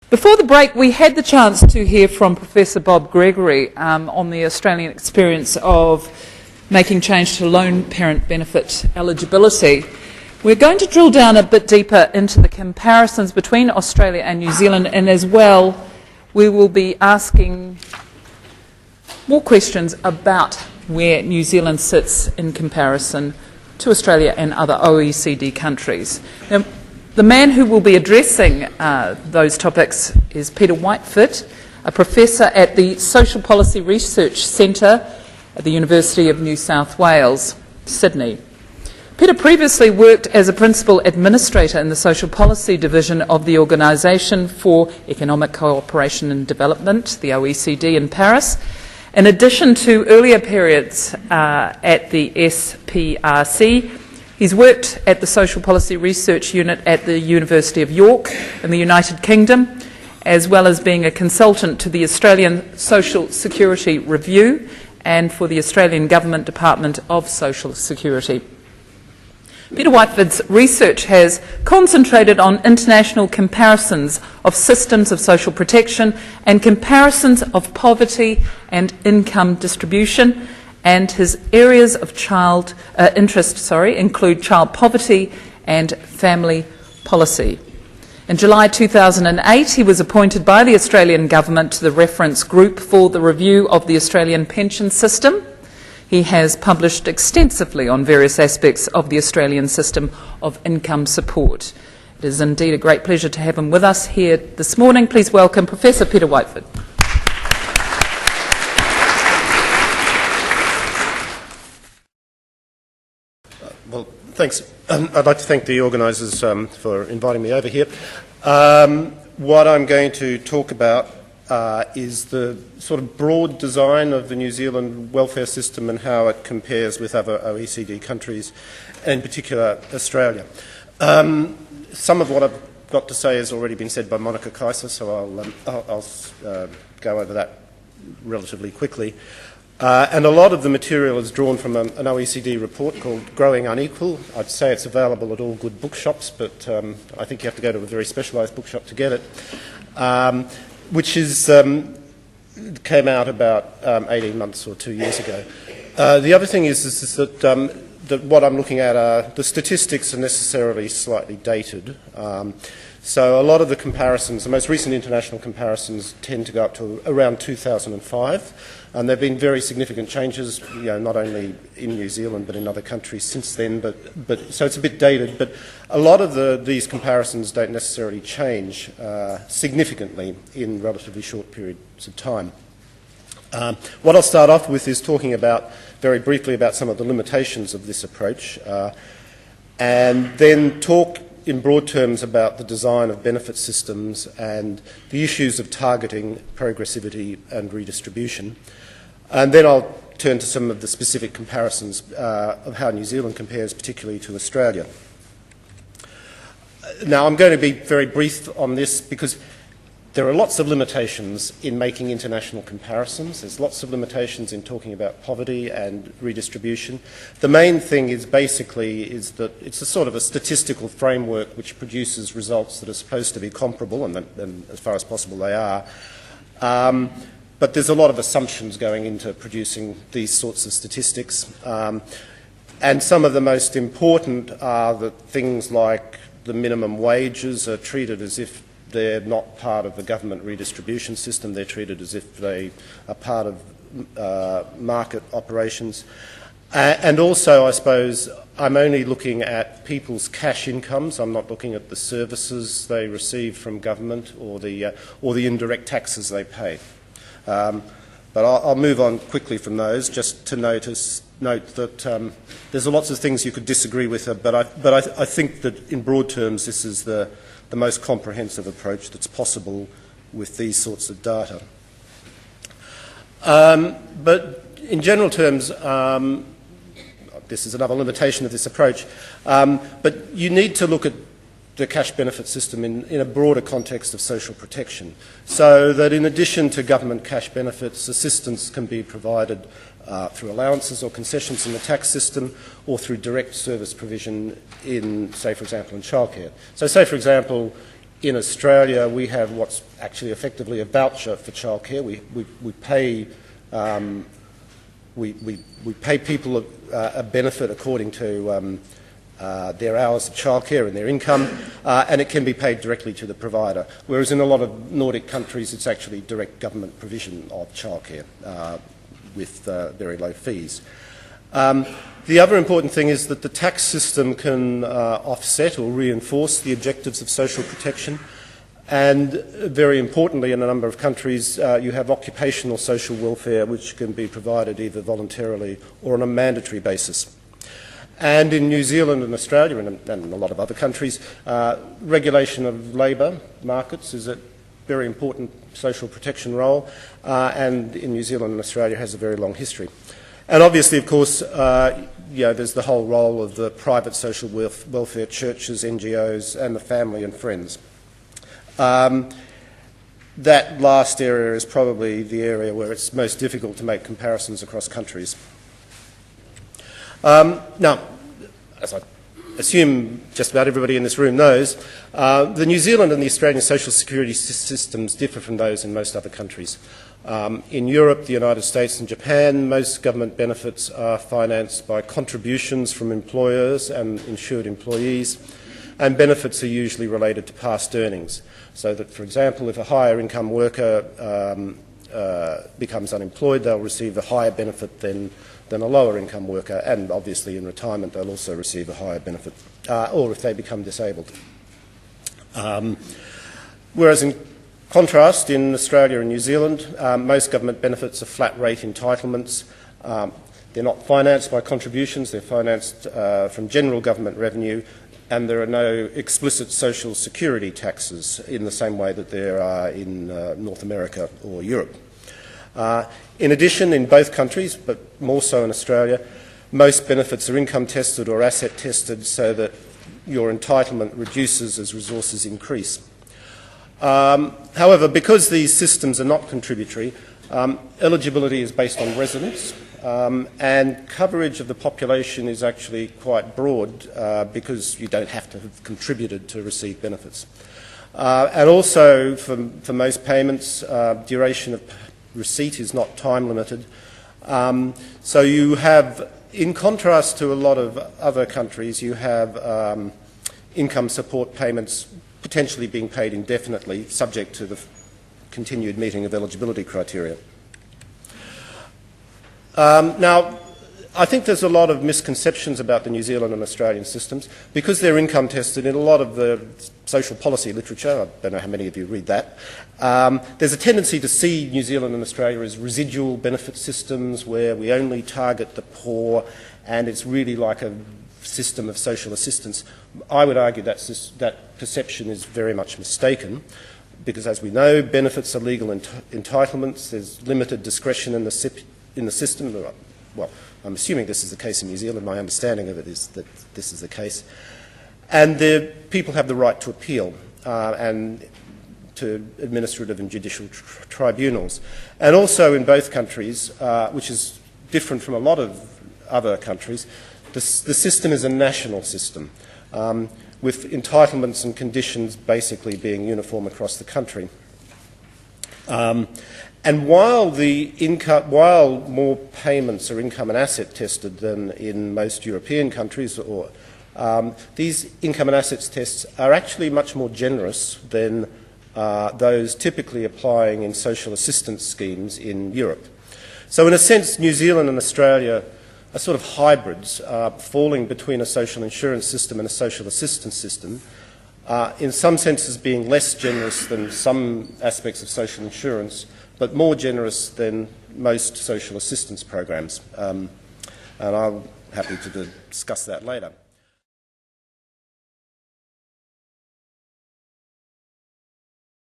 Before the break, we had the chance to hear from Professor Bob Gregory on the Australian experience of making change to lone parent benefit eligibility. We're going to drill down a bit deeper into the comparisons between Australia and New Zealand, and as well we will be asking more questions about where New Zealand sits in comparison to Australia and other OECD countries. Now, the man who will be addressing those topics is Peter Whiteford, a professor at the Social Policy Research Centre at the University of New South Wales, Sydney. Peter previously worked as a principal administrator in the Social Policy Division of the Organisation for Economic Cooperation and Development, the OECD, in Paris, in addition to earlier periods at the SPRC. He's worked at the Social Policy Research Unit at the University of York in the United Kingdom, as well as being a consultant to the Australian Social Security Review and for the Australian Government Department of Social Security. Peter Whiteford's research has concentrated on international comparisons of systems of social protection and comparisons of poverty and income distribution, and his areas of interest include child poverty and family policy. In July 2008, he was appointed by the Australian Government to the Reference Group for the Review of the Australian Pension System. He has published extensively on various aspects of the Australian system of income support. It is indeed a great pleasure to have him with us here this morning. Please welcome Professor Peter Whiteford. Well, thanks. I'd like to thank the organisers for inviting me over here. What I'm going to talk about is the sort of broad design of the New Zealand welfare system and how it compares with other OECD countries, and in particular Australia. Some of what I've got to say has already been said by Monica Kaiser, so I'll go over that relatively quickly. And a lot of the material is drawn from an OECD report called Growing Unequal. I'd say it's available at all good bookshops, but I think you have to go to a very specialised bookshop to get it, which came out about 18 months or 2 years ago. The other thing is that what I'm looking at are the statistics are necessarily slightly dated. So a lot of the comparisons, the most recent international comparisons, tend to go up to around 2005. And there have been very significant changes, not only in New Zealand but in other countries since then. So it's a bit dated. But a lot of these comparisons don't necessarily change significantly in relatively short periods of time. What I'll start off with is talking very briefly about some of the limitations of this approach, and then talk in broad terms about the design of benefit systems and the issues of targeting, progressivity and redistribution. And then I'll turn to some of the specific comparisons of how New Zealand compares particularly to Australia. Now, I'm going to be very brief on this because there are lots of limitations in making international comparisons. There's lots of limitations in talking about poverty and redistribution. The main thing is that it's a sort of a statistical framework which produces results that are supposed to be comparable, and as far as possible they are. But there's a lot of assumptions going into producing these sorts of statistics. And some of the most important are that things like the minimum wages are treated as if they're not part of the government redistribution system. They're treated as if they are part of market operations. And also, I suppose, I'm only looking at people's cash incomes. I'm not looking at the services they receive from government or the indirect taxes they pay. But I'll move on quickly from those, just to note that there's lots of things you could disagree with, but I think that in broad terms this is the most comprehensive approach that's possible with these sorts of data. But in general terms, this is another limitation of this approach, but you need to look at the cash benefit system in a broader context of social protection, so that in addition to government cash benefits, assistance can be provided through allowances or concessions in the tax system, or through direct service provision in, say, for example, in childcare. So say, for example, in Australia, we have what's actually effectively a voucher for childcare. We pay people a benefit according to their hours of childcare and their income, and it can be paid directly to the provider. Whereas in a lot of Nordic countries, it's actually direct government provision of childcare with very low fees. The other important thing is that the tax system can offset or reinforce the objectives of social protection. And very importantly, in a number of countries, you have occupational social welfare, which can be provided either voluntarily or on a mandatory basis. And in New Zealand and Australia and a lot of other countries, regulation of labour markets is a very important social protection role, and in New Zealand and Australia has a very long history. And obviously, of course, there's the whole role of the private social welfare churches, NGOs, and the family and friends. That last area is probably the area where it's most difficult to make comparisons across countries. Now, as I assume just about everybody in this room knows, the New Zealand and the Australian social security systems differ from those in most other countries. In Europe, the United States and Japan, most government benefits are financed by contributions from employers and insured employees, and benefits are usually related to past earnings. So that, for example, if a higher income worker becomes unemployed, they'll receive a higher benefit than a lower income worker, and obviously in retirement they'll also receive a higher benefit, or if they become disabled. Whereas in contrast, in Australia and New Zealand, most government benefits are flat rate entitlements. They're not financed by contributions, they're financed from general government revenue, and there are no explicit social security taxes in the same way that there are in North America or Europe. In addition, in both countries, but more so in Australia, most benefits are income tested or asset tested so that your entitlement reduces as resources increase. However, because these systems are not contributory, eligibility is based on residence, and coverage of the population is actually quite broad because you don't have to have contributed to receive benefits. And also, for most payments, duration of receipt is not time limited. So you have, in contrast to a lot of other countries, you have income support payments potentially being paid indefinitely, subject to the continued meeting of eligibility criteria. Now, I think there's a lot of misconceptions about the New Zealand and Australian systems. Because they're income tested, in a lot of the social policy literature, I don't know how many of you read that, there's a tendency to see New Zealand and Australia as residual benefit systems where we only target the poor, and it's really like a system of social assistance. I would argue that perception is very much mistaken, because as we know, benefits are legal entitlements. There's limited discretion in the system. Well, I'm assuming this is the case in New Zealand. My understanding of it is that this is the case. And the people have the right to appeal and to administrative and judicial tribunals. And also in both countries, which is different from a lot of other countries, the system is a national system, with entitlements and conditions basically being uniform across the country. And while more payments are income and asset tested than in most European countries, these income and assets tests are actually much more generous than those typically applying in social assistance schemes in Europe. So in a sense, New Zealand and Australia are sort of hybrids, falling between a social insurance system and a social assistance system, in some senses being less generous than some aspects of social insurance, but more generous than most social assistance programs. And I'm happy to discuss that later.